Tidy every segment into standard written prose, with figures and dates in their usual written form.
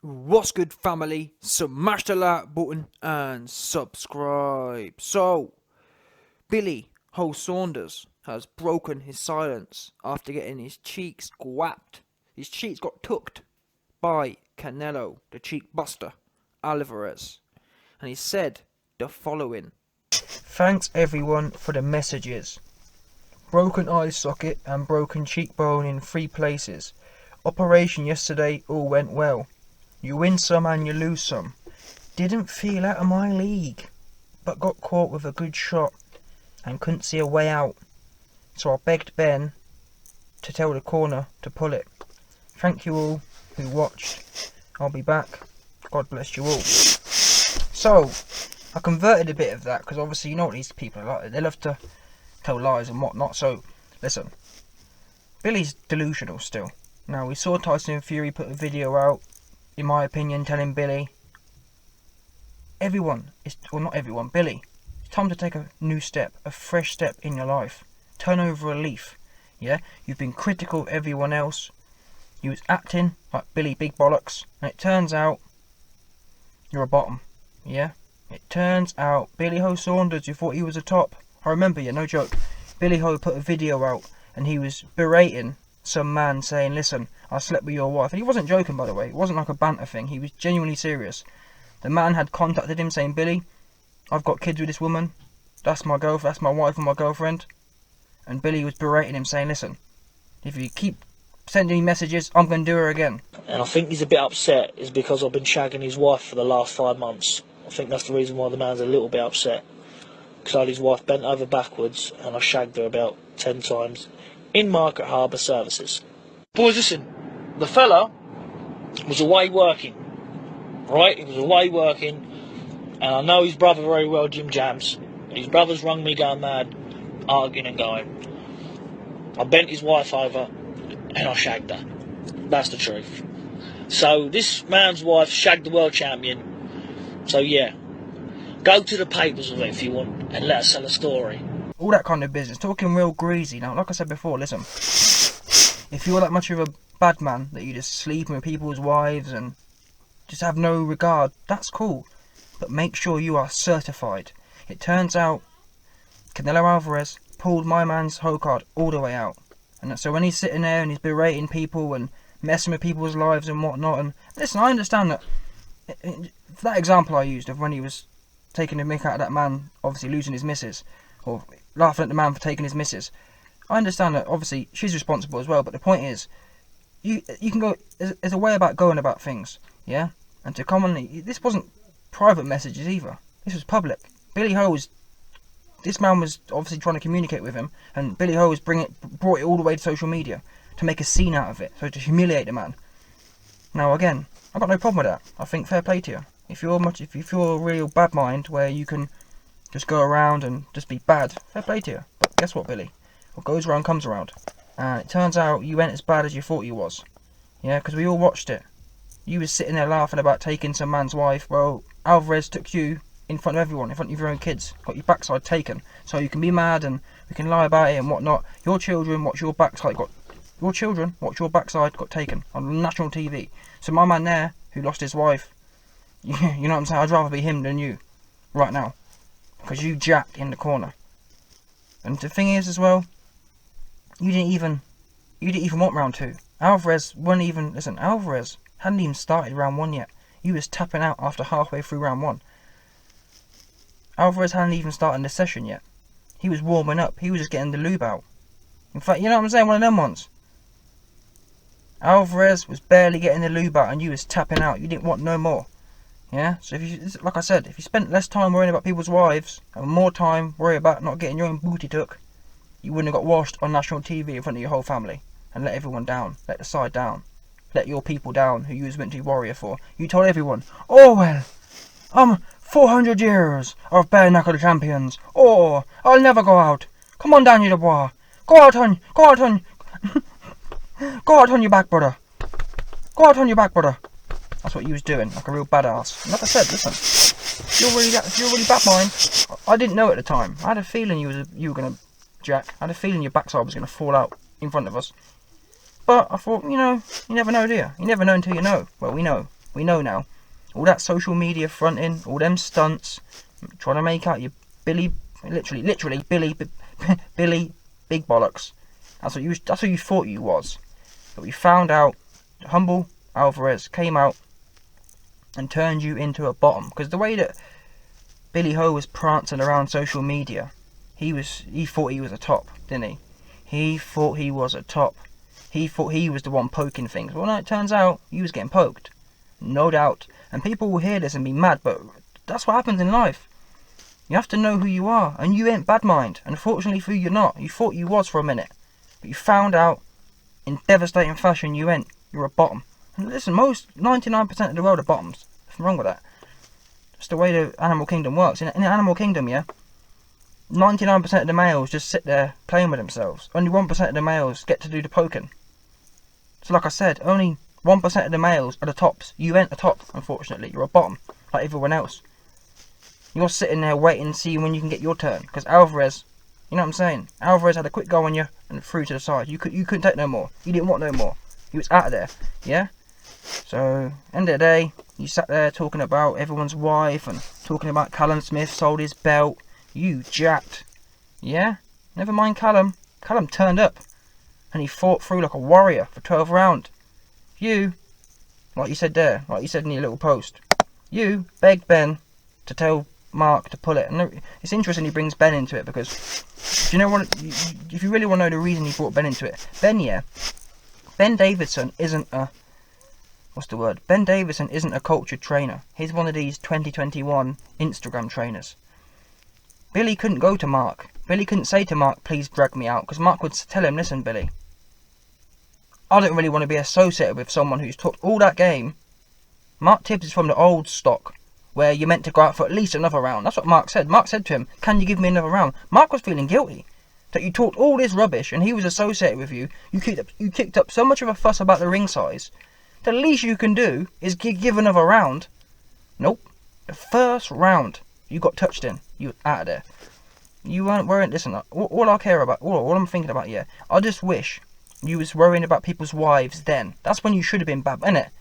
What's good, family? Smash the like button and subscribe. So, Joe Saunders has broken his silence after getting his cheeks guapped. His cheeks got tucked by Canelo, the cheek buster, Alvarez. And he said the following. Thanks everyone for the messages. Broken eye socket and broken cheekbone in 3 places. Operation yesterday all went well. You win some and you lose some. Didn't feel out of my league, but got caught with a good shot and couldn't see a way out. So I begged Ben to tell the corner to pull it. Thank you all who watched. I'll be back. God bless you all. So, I converted a bit of that because obviously you know what these people are like. They love to tell lies and whatnot. So, listen. Billy's delusional still. Now, we saw Tyson Fury put a video out, in my opinion, telling Billy, Billy, it's time to take a new step, a fresh step in your life. Turn over a leaf. Yeah? You've been critical of everyone else. You was acting like Billy Big Bollocks, and it turns out you're a bottom. Yeah? It turns out Billy Joe Saunders, you thought he was a top. I remember you, no joke. Billy Joe put a video out, and he was berating some man saying, listen, I slept with your wife. And he wasn't joking, by the way. It wasn't like a banter thing. He was genuinely serious. The man had contacted him saying, Billy, I've got kids with this woman. That's my girlfriend. That's my wife and my girlfriend. And Billy was berating him saying, listen, if you keep sending me messages, I'm going to do her again. And I think he's a bit upset is because I've been shagging his wife for the last 5 months. I think that's the reason why the man's a little bit upset. Because I had his wife bent over backwards and I shagged her about 10 times in Market Harbour Services. Boys, listen, the fella was away working, right? He was away working, and I know his brother very well, Jim Jams. His brother's rung me going mad, arguing and going. I bent his wife over and I shagged her. That's the truth. So this man's wife shagged the world champion. So yeah, go to the papers with it if you want and let us tell a story. All that kind of business, talking real greasy. Now, like I said before, listen, if you're that much of a bad man that you just sleeping with people's wives and just have no regard, that's cool. But make sure you are certified. It turns out Canelo Alvarez pulled my man's hoe card all the way out. And so when he's sitting there and he's berating people and messing with people's lives and whatnot, and listen, I understand that, for that example I used of when he was taking the mick out of that man, obviously losing his missus, or laughing at the man for taking his missus. I understand that obviously she's responsible as well, but the point is, you can go. There's a way about going about things, yeah. And to commonly, this wasn't private messages either. This was public. Billy Ho was. This man was obviously trying to communicate with him, and Billy Ho was brought it all the way to social media to make a scene out of it, so to humiliate the man. Now again, I've got no problem with that. I think fair play to you. If you're a real bad mind where you can just go around and just be bad, fair play to you. But guess what, Billy? What goes around comes around. And it turns out you ain't as bad as you thought you was. Yeah, because we all watched it. You was sitting there laughing about taking some man's wife. Well, Alvarez took you in front of everyone, in front of your own kids. Got your backside taken. So you can be mad and we can lie about it and whatnot. Your children watch your backside got taken on national TV. So my man there, who lost his wife, you know what I'm saying? I'd rather be him than you, right now. Because you jacked in the corner. And the thing is as well, you didn't even want round 2. Alvarez hadn't even started round 1 yet. He was tapping out after halfway through round 1. Alvarez hadn't even started the session yet. He was warming up. He was just getting the lube out. In fact, you know what I'm saying? One of them ones. Alvarez was barely getting the lube out and you was tapping out. You didn't want no more. Yeah, so like I said, if you spent less time worrying about people's wives and more time worrying about not getting your own booty took, you wouldn't have got washed on national TV in front of your whole family and let everyone down, let the side down, let your people down who you was meant to be warrior for. You told everyone, oh well, I'm 400 years of bare knuckle champions. Oh, I'll never go out. Come on, Daniel Dubois, go out on your back, brother. Go out on your back, brother. That's what you was doing, like a real badass. And like I said, listen, if you're really bad mind, I didn't know at the time. I had a feeling you were gonna jack. I had a feeling your backside was gonna fall out in front of us. But I thought, you never know, do you? You never know until you know. Well, we know We know now. All that social media fronting, all them stunts, trying to make out you Billy, literally Billy, Billy, big bollocks. That's what you thought you was. But we found out, humble Alvarez came out and turned you into a bottom. Because the way that Billy Ho was prancing around social media, he thought he was a top, didn't he? He thought he was a top. He thought he was the one poking things. Well, no, it turns out he was getting poked. No doubt. And people will hear this and be mad, but that's what happens in life. You have to know who you are, and you ain't bad mind. Unfortunately for you, you're not. You thought you was for a minute, but you found out in devastating fashion you're a bottom. And listen, 99% of the world are bottoms. Nothing wrong with that. That's the way the animal kingdom works. In the animal kingdom, yeah, 99% of the males just sit there playing with themselves. Only 1% of the males get to do the poking. So like I said, only 1% of the males are the tops. You ain't a top, unfortunately. You're a bottom, like everyone else. You're sitting there waiting to see when you can get your turn. Because Alvarez, you know what I'm saying? Alvarez had a quick go on you and threw to the side. You couldn't take no more. You didn't want no more. He was out of there, yeah? So, end of the day, you sat there talking about everyone's wife and talking about Callum Smith sold his belt. You jacked, yeah? Never mind Callum. Callum turned up. And he fought through like a warrior for 12 rounds. You, like you said there, like you said in your little post, you begged Ben to tell Mark to pull it. And it's interesting he brings Ben into it because, do you know what? If you really want to know the reason he brought Ben into it, Ben Davidson isn't a, Ben Davidson isn't a cultured trainer. He's one of these 2021 Instagram trainers. Billy couldn't go to Mark. Billy couldn't say to Mark, please drag me out, because Mark would tell him, listen, Billy, I don't really want to be associated with someone who's talked all that game. Mark Tibbs is from the old stock, where you're meant to go out for at least another round. That's what Mark said. Mark said to him, can you give me another round? Mark was feeling guilty that you talked all this rubbish and he was associated with you. You kicked up so much of a fuss about the ring size. The least you can do is give another round. Nope. The first round you got touched in, you were out of there. You weren't listen, all I care about, all I'm thinking about, yeah, I just wish you was worrying about people's wives then. That's when you should have been bad, innit?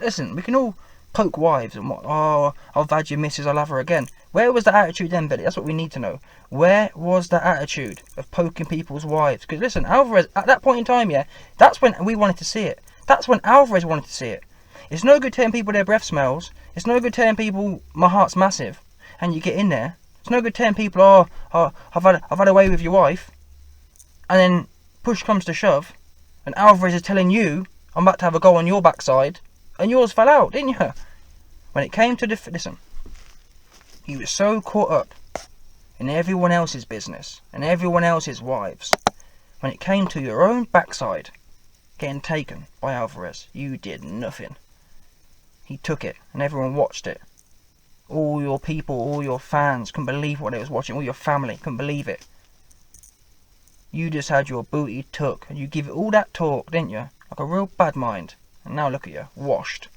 Listen, we can all poke wives and what, oh, I've had your missus, I'll have her again. Where was the attitude then, Billy? That's what we need to know. Where was the attitude of poking people's wives? Because listen, Alvarez, at that point in time, yeah, that's when we wanted to see it. That's when Alvarez wanted to see it. It's no good telling people their breath smells. It's no good telling people my heart's massive. And you get in there. It's no good telling people, oh, I've had a way with your wife. And then push comes to shove, and Alvarez is telling you, I'm about to have a go on your backside, and yours fell out, didn't you? When it came to listen, he was so caught up in everyone else's business and everyone else's wives. When it came to your own backside getting taken by Alvarez, you did nothing. He took it, and everyone watched it. All your people, all your fans couldn't believe what they was watching. All your family couldn't believe it. You just had your booty took, and you give it all that talk, didn't you? Like a real bad mind. And now look at you, washed.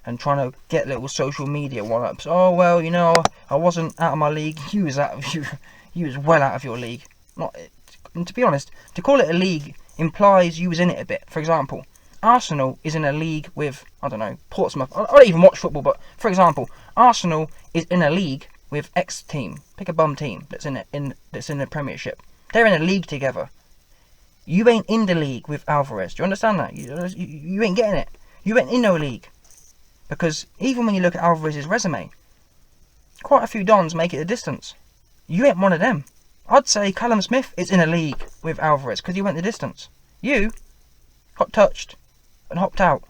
And trying to get little social media one-ups. Oh, well, you know, I wasn't out of my league. You was well out of your league. And to be honest, to call it a league implies you was in it a bit. For example, Arsenal is in a league with, I don't know, Portsmouth. I don't even watch football, but for example, Arsenal is in a league with X team. Pick a bum team that's in the Premiership. They're in a league together. You ain't in the league with Alvarez. Do you understand that? You ain't getting it. You ain't in no league. Because even when you look at Alvarez's resume, quite a few dons make it a distance. You ain't one of them. I'd say Callum Smith is in a league with Alvarez because he went the distance. You got touched and hopped out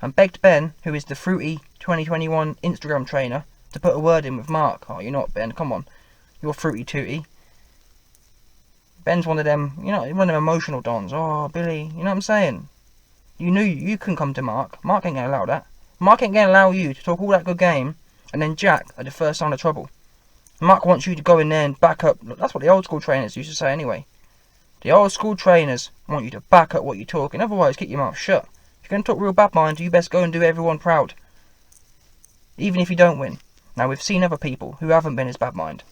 and begged Ben, who is the fruity 2021 Instagram trainer, to put a word in with Mark. Oh, you're not, Ben. Come on. You're fruity tooty. Ben's one of them, you know, one of them emotional dons. Oh, Billy, you know what I'm saying? You knew you couldn't come to Mark. Mark ain't going to allow that. Mark ain't going to allow you to talk all that good game and then jack at the first sign of trouble. Mark wants you to go in there and back up. That's what the old school trainers used to say anyway. The old school trainers want you to back up what you're talking. Otherwise, keep your mouth shut. If you're going to talk real bad mind, you best go and do everyone proud. Even if you don't win. Now, we've seen other people who haven't been as bad mind.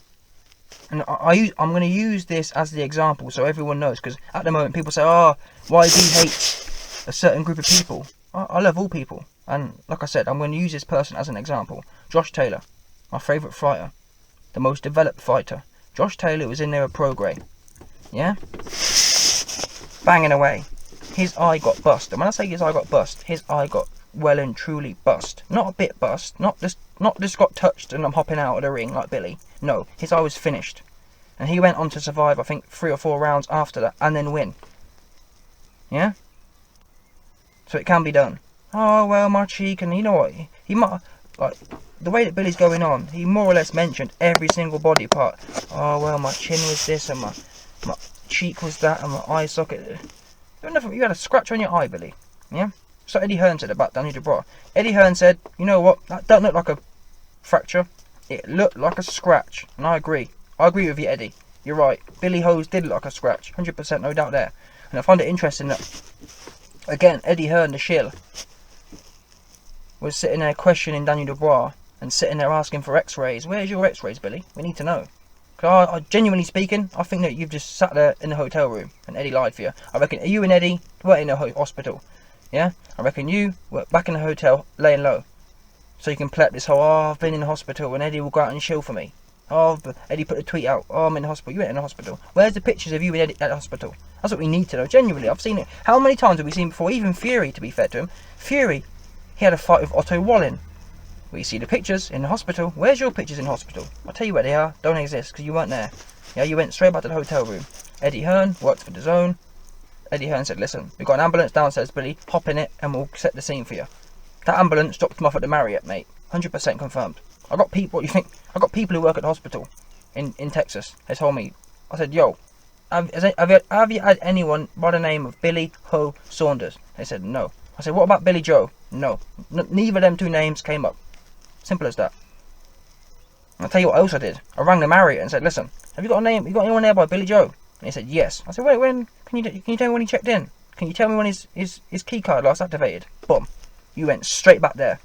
And I'm going to use this as the example so everyone knows. Because at the moment, people say, oh, YB hates a certain group of people. I love all people. And like I said, I'm going to use this person as an example. Josh Taylor, my favourite fighter, the most developed fighter. Josh Taylor was in there a pro grade. Yeah? Banging away. His eye got bust. And when I say his eye got bust, his eye got well and truly bust. Not a bit bust. Not just got touched and I'm hopping out of the ring like Billy. No, his eye was finished. And he went on to survive, I think, 3 or 4 rounds after that and then win. Yeah? So it can be done. Oh, well, my cheek, and you know what? He might, like, the way that Billy's going on, he more or less mentioned every single body part. Oh, well, my chin was this, and my cheek was that, and my eye socket. You had a scratch on your eye, Billy. Yeah? So Eddie Hearn said about Daniel Dubois. Eddie Hearn said, you know what? That don't look like a fracture. It looked like a scratch. And I agree. I agree with you, Eddie. You're right. Billy Hose did look like a scratch. 100%, no doubt there. And I find it interesting that, again, Eddie Hearn, the shill, was sitting there questioning Daniel Dubois and sitting there asking for x-rays. Where's your x-rays, Billy? We need to know. Because I genuinely speaking, I think that you've just sat there in the hotel room and Eddie lied for you. I reckon you and Eddie were in a hospital. Yeah? I reckon you were back in the hotel laying low. So you can play up this whole, oh, I've been in the hospital and Eddie will go out and chill for me. Oh, Eddie put a tweet out, oh, I'm in the hospital. You went in the hospital. Where's the pictures of you and Eddie at the hospital? That's what we need to know. Genuinely, I've seen it. How many times have we seen before? Even Fury, to be fair to him. Fury, he had a fight with Otto Wallin. We see the pictures in the hospital. Where's your pictures in the hospital? I'll tell you where they are. Don't exist, because you weren't there. Yeah, you went straight back to the hotel room. Eddie Hearn worked for DAZN. Eddie Hearn said, listen, we've got an ambulance downstairs, Billy. Hop in it and we'll set the scene for you. That ambulance dropped him off at the Marriott, mate. 100% confirmed. I got people, what do you think? I got people who work at the hospital in Texas. They told me, I said, yo, have you had anyone by the name of Billy Ho Saunders? They said, no. I said, what about Billy Joe? No. Neither of them 2 names came up. Simple as that. And I'll tell you what else I did. I rang the Marriott and said, listen, have you got a name? You got anyone there by Billy Joe? And he said, yes. I said, wait, when? Can you tell me when he checked in? Can you tell me when his key card last activated? Boom. You went straight back there.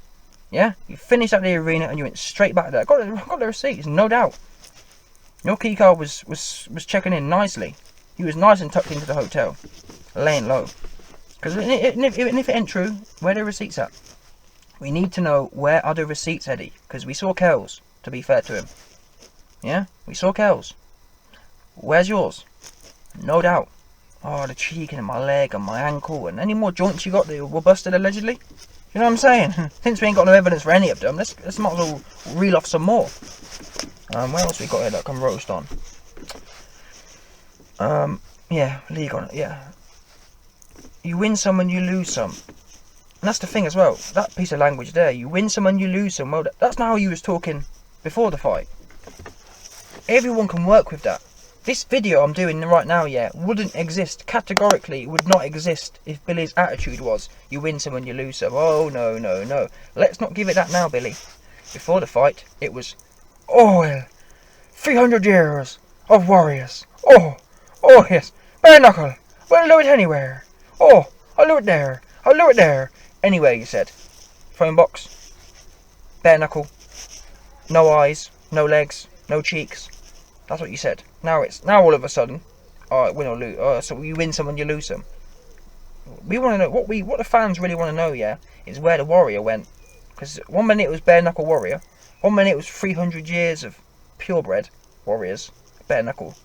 Yeah? You finished at the arena and you went straight back there. Got the receipts, no doubt. Your key card was checking in nicely. He was nice and tucked into the hotel. Laying low. Because if it ain't true, where are the receipts at? We need to know where are the receipts, Eddie. Because we saw Kells, to be fair to him. Yeah? We saw Kells. Where's yours? No doubt. Oh, the cheek and my leg and my ankle and any more joints you got that were busted allegedly? You know what I'm saying? Since we ain't got no evidence for any of them, let's might as well reel off some more. Where else we got here that I can roast on? Yeah, league on it, yeah. You win some and you lose some. And that's the thing as well, that piece of language there, you win some and you lose some. Well, that's not how you was talking before the fight. Everyone can work with that. This video I'm doing right now, yeah, wouldn't exist. Categorically, it would not exist if Billy's attitude was, you win some and you lose some. Oh, no, no, no. Let's not give it that now, Billy. Before the fight, it was, oh, well, 300 years of warriors. Oh, yes. Bare knuckle. We'll do it anywhere. Oh, I'll do it there. I'll do it there. Anywhere, you said. Phone box. Bare knuckle. No eyes. No legs. No cheeks. That's what you said. Now all of a sudden, win or lose. So you win some and you lose some. We want to know what the fans really want to know. Yeah, is where the warrior went. Because 1 minute it was bare knuckle warrior, 1 minute it was 300 years of purebred warriors, bare knuckle,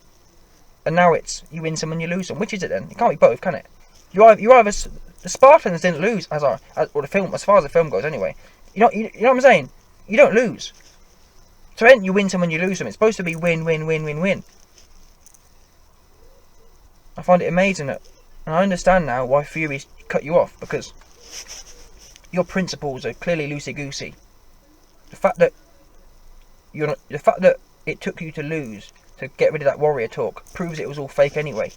and now it's you win some and you lose some. Which is it then? It can't be both, can it? You either the Spartans didn't lose or the film, as far as the film goes anyway. You know what I'm saying? You don't lose. So then you win some and you lose some. It's supposed to be win, win, win, win, win. I find it amazing that, and I understand now why Fury cut you off, because your principles are clearly loosey-goosey. The fact that it took you to lose to get rid of that warrior talk proves it was all fake anyway.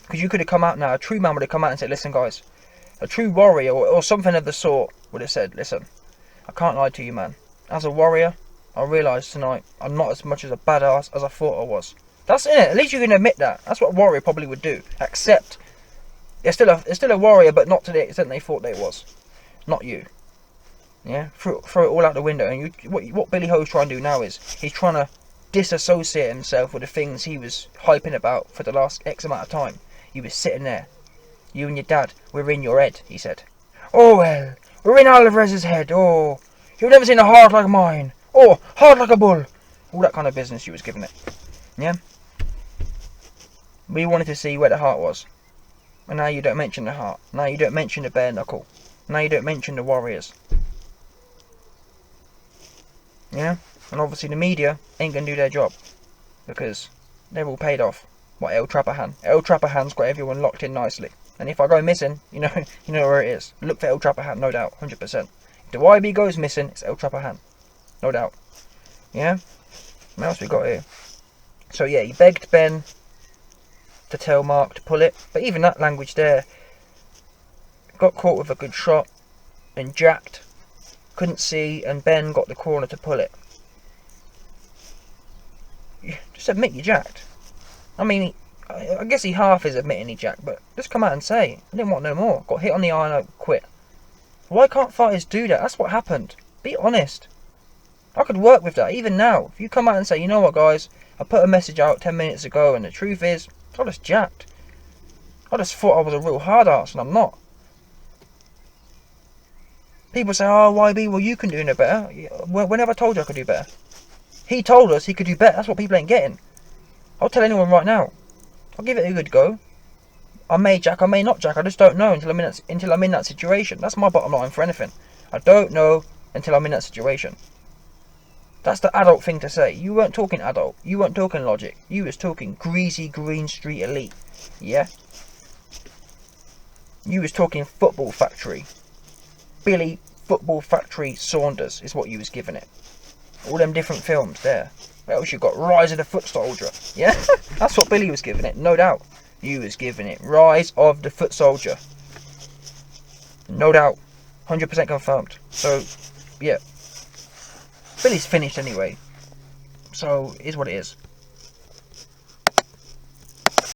Because you could have come out now, a true man would have come out and said, listen guys, a true warrior or something of the sort would have said, listen, I can't lie to you, man. As a warrior, I realised tonight I'm not as much as a badass as I thought I was. That's it. At least you can admit that. That's what a warrior probably would do. Accept they're still a warrior, but not to the extent they thought they was. Not you. Yeah, throw it all out the window. And what Billy Ho's trying to do now is he's trying to disassociate himself with the things he was hyping about for the last X amount of time. You was sitting there. You and your dad were in your head, he said. Oh well, We're in Alvarez's head. Oh, you've never seen a heart like mine. Oh, heart like a bull. All that kind of business you was giving it. Yeah? We wanted to see where the heart was. And now you don't mention the heart. Now you don't mention the bare knuckle. Now you don't mention the warriors. Yeah? And obviously the media ain't going to do their job. Because they're all paid off. What, El Trapahan? El Trapahan's got everyone locked in nicely. And if I go missing, you know where it is. Look for El Trapahan, no doubt, 100%. If the YB goes missing, it's El Trapahan. No doubt. Yeah? What else we got here? So yeah, he begged Ben to tell Mark to pull it. But even that language there, got caught with a good shot and jacked. Couldn't see, and Ben got the corner to pull it. Just admit you jacked. I mean, I guess he half is admitting he jacked, but just come out and say, I didn't want no more. Got hit on the eye and I quit. Why can't fighters do that? That's what happened. Be honest. I could work with that, even now. If you come out and say, you know what guys, I put a message out 10 minutes ago and the truth is, I just jacked. I just thought I was a real hard ass and I'm not. People say, oh YB, well you can do no better. When have I told you I could do better? He told us he could do better. That's what people ain't getting. I'll tell anyone right now. I'll give it a good go. I may jack, I may not jack. I just don't know until I'm in that situation. That's my bottom line for anything. I don't know until I'm in that situation. That's the adult thing to say. You weren't talking adult. You weren't talking logic. You was talking greasy Green Street elite. Yeah? You was talking Football Factory. Billy Football Factory Saunders is what you was giving it. All them different films there. What else you got? Rise of the Foot Soldier. Yeah? That's what Billy was giving it, no doubt. You was giving it Rise of the Foot Soldier. No doubt. 100% confirmed. So, yeah. Billy's finished anyway. So, it is what it is.